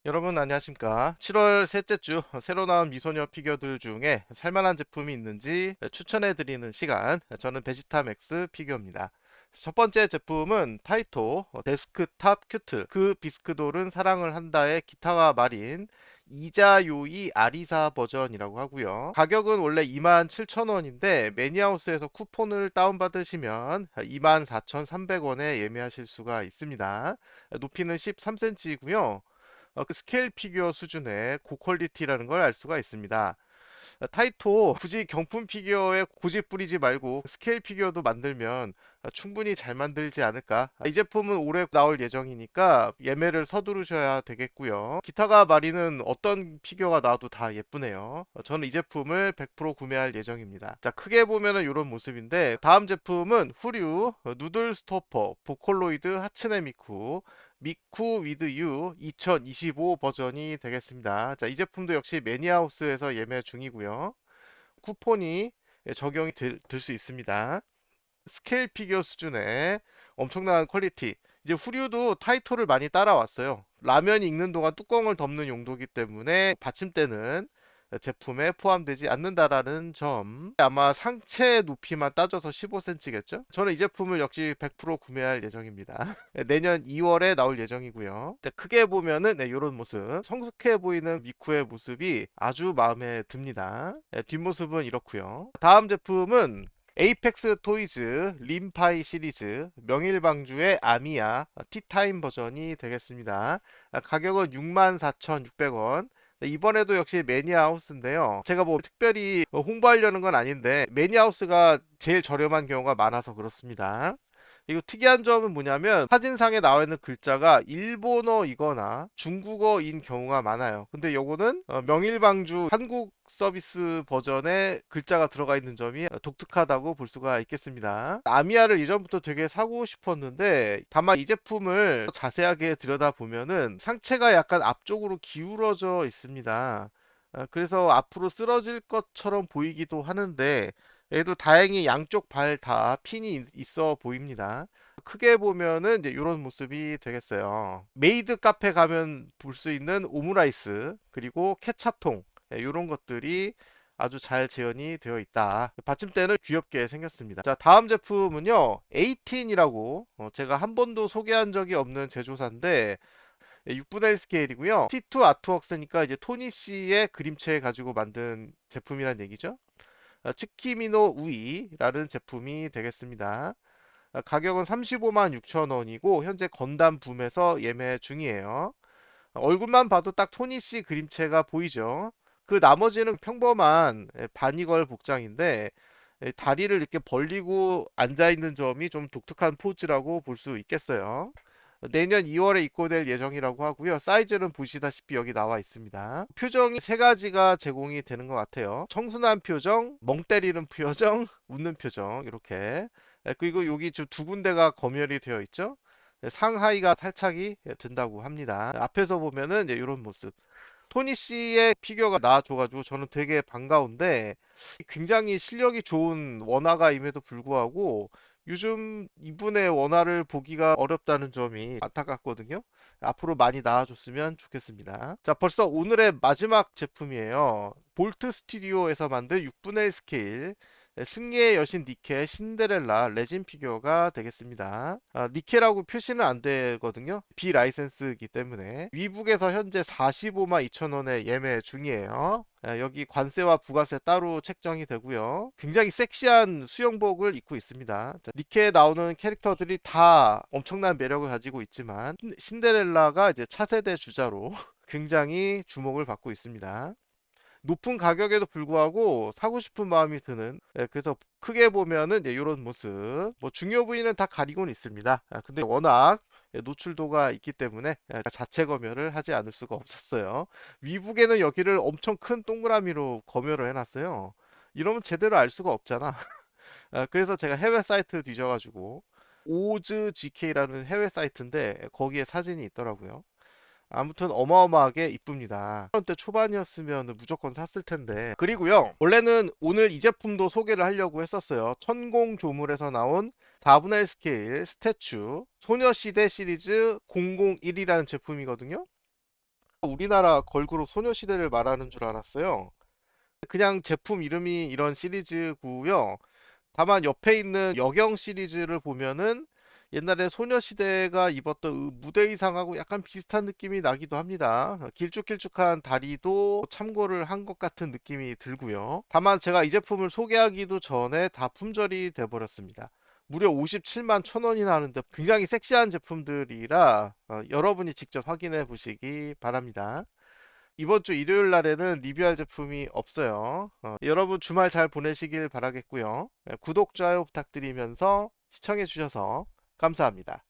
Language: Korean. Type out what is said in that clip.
여러분 안녕하십니까? 7월 셋째 주 새로 나온 미소녀 피규어들 중에 살만한 제품이 있는지 추천해 드리는 시간. 저는 베지타맥스 피규어입니다. 첫 번째 제품은 타이토 데스크탑 큐트 그 비스크돌은 사랑을 한다의 기타가 마린 이자요이 아리사 버전이라고 하고요. 가격은 원래 27,000원인데 매니아우스에서 쿠폰을 다운받으시면 24,300원에 예매하실 수가 있습니다. 높이는 13cm이고요. 그 스케일 피규어 수준의 고퀄리티라는 걸 알 수가 있습니다. 타이토 굳이 경품 피규어에 고집 부리지 말고 스케일 피규어도 만들면 충분히 잘 만들지 않을까. 이 제품은 올해 나올 예정이니까 예매를 서두르셔야 되겠고요. 기타가 마리는 어떤 피규어가 나와도 다 예쁘네요. 저는 이 제품을 100% 구매할 예정입니다. 자, 크게 보면은 이런 모습인데 다음 제품은 후류 누들 스토퍼 보컬로이드 하츠네 미쿠 위드 유 2025 버전이 되겠습니다. 자, 이 제품도 역시 매니아하우스에서 예매 중이고요. 쿠폰이 적용이 될 수 있습니다. 스케일 피규어 수준의 엄청난 퀄리티. 이제 후류도 타이토를 많이 따라왔어요. 라면이 익는 동안 뚜껑을 덮는 용도이기 때문에 받침대는 제품에 포함되지 않는다라는 점. 아마 상체 높이만 따져서 15cm겠죠? 저는 이 제품을 역시 100% 구매할 예정입니다. 내년 2월에 나올 예정이고요. 크게 보면은 이런 모습. 성숙해 보이는 미쿠의 모습이 아주 마음에 듭니다. 뒷모습은 이렇고요. 다음 제품은 에이펙스 토이즈 림파이 시리즈 명일방주의 아미야 티타임 버전이 되겠습니다. 가격은 64,600원. 이번에도 역시 매니아하우스인데요. 제가 뭐 특별히 홍보하려는 건 아닌데 매니아하우스가 제일 저렴한 경우가 많아서 그렇습니다. 이거 특이한 점은 뭐냐면 사진상에 나와 있는 글자가 일본어이거나 중국어인 경우가 많아요. 근데 요거는 명일방주 한국 서비스 버전에 글자가 들어가 있는 점이 독특하다고 볼 수가 있겠습니다. 아미아를 이전부터 되게 사고 싶었는데 다만 이 제품을 자세하게 들여다보면은 상체가 약간 앞쪽으로 기울어져 있습니다. 그래서 앞으로 쓰러질 것처럼 보이기도 하는데 얘도 다행히 양쪽 발 다 핀이 있어 보입니다. 크게 보면은 이제 이런 모습이 되겠어요. 메이드 카페 가면 볼 수 있는 오므라이스 그리고 케찹통 이런 것들이 아주 잘 재현이 되어 있다. 받침대는 귀엽게 생겼습니다. 자, 다음 제품은요. 18이라고 제가 한 번도 소개한 적이 없는 제조사인데 6분의 1 스케일이고요. T2 아트웍스니까 이제 토니 씨의 그림체 가지고 만든 제품이란 얘기죠. 츠키미노 우이라는 제품이 되겠습니다. 가격은 35만 6천 원이고 현재 건담 붐에서 예매 중이에요. 얼굴만 봐도 딱 토니 씨 그림체가 보이죠. 그 나머지는 평범한 바니걸 복장인데 다리를 이렇게 벌리고 앉아 있는 점이 좀 독특한 포즈라고 볼 수 있겠어요. 내년 2월에 입고될 예정이라고 하고요. 사이즈는 보시다시피 여기 나와 있습니다. 표정이 세 가지가 제공이 되는 것 같아요. 청순한 표정, 멍 때리는 표정, 웃는 표정 이렇게. 그리고 여기 두 군데가 검열이 되어 있죠. 상하이가 탈착이 된다고 합니다. 앞에서 보면은 이제 이런 모습. 토니 씨의 피규어가 나와줘가지고 저는 되게 반가운데 굉장히 실력이 좋은 원화가임에도 불구하고 요즘 이분의 원화를 보기가 어렵다는 점이 안타깝거든요. 앞으로 많이 나와줬으면 좋겠습니다. 자, 벌써 오늘의 마지막 제품이에요. 볼트 스튜디오에서 만든 6분의 1 스케일 승리의 여신 니케 신데렐라 레진 피규어가 되겠습니다. 니케라고 표시는 안 되거든요. 비라이센스이기 때문에 위북에서 현재 45만 2천 원에 예매 중이에요. 여기 관세와 부가세 따로 책정이 되고요. 굉장히 섹시한 수영복을 입고 있습니다. 자, 니케에 나오는 캐릭터들이 다 엄청난 매력을 가지고 있지만 신데렐라가 이제 차세대 주자로 굉장히 주목을 받고 있습니다. 높은 가격에도 불구하고 사고 싶은 마음이 드는 그래서 크게 보면은 이런 모습 뭐 중요 부위는 다 가리고는 있습니다. 근데 워낙 노출도가 있기 때문에 자체 검열을 하지 않을 수가 없었어요. 위북에는 여기를 엄청 큰 동그라미로 검열을 해놨어요. 이러면 제대로 알 수가 없잖아. 그래서 제가 해외 사이트 뒤져가지고 오즈 GK라는 해외 사이트인데 거기에 사진이 있더라고요. 아무튼 어마어마하게 이쁩니다. 1000원대 초반이었으면 무조건 샀을 텐데. 그리고요, 원래는 오늘 이 제품도 소개를 하려고 했었어요. 천공조물에서 나온 4분의 1 스케일 스태츄 소녀시대 시리즈 001이라는 제품이거든요. 우리나라 걸그룹 소녀시대를 말하는 줄 알았어요. 그냥 제품 이름이 이런 시리즈고요. 다만 옆에 있는 여경 시리즈를 보면은 옛날에 소녀시대가 입었던 무대 의상하고 약간 비슷한 느낌이 나기도 합니다. 길쭉길쭉한 다리도 참고를 한 것 같은 느낌이 들고요. 다만 제가 이 제품을 소개하기도 전에 다 품절이 돼버렸습니다. 무려 57만 1,000원이나 하는데 굉장히 섹시한 제품들이라 여러분이 직접 확인해 보시기 바랍니다. 이번 주 일요일 날에는 리뷰할 제품이 없어요. 여러분 주말 잘 보내시길 바라겠고요. 구독, 좋아요 부탁드리면서 시청해 주셔서 감사합니다.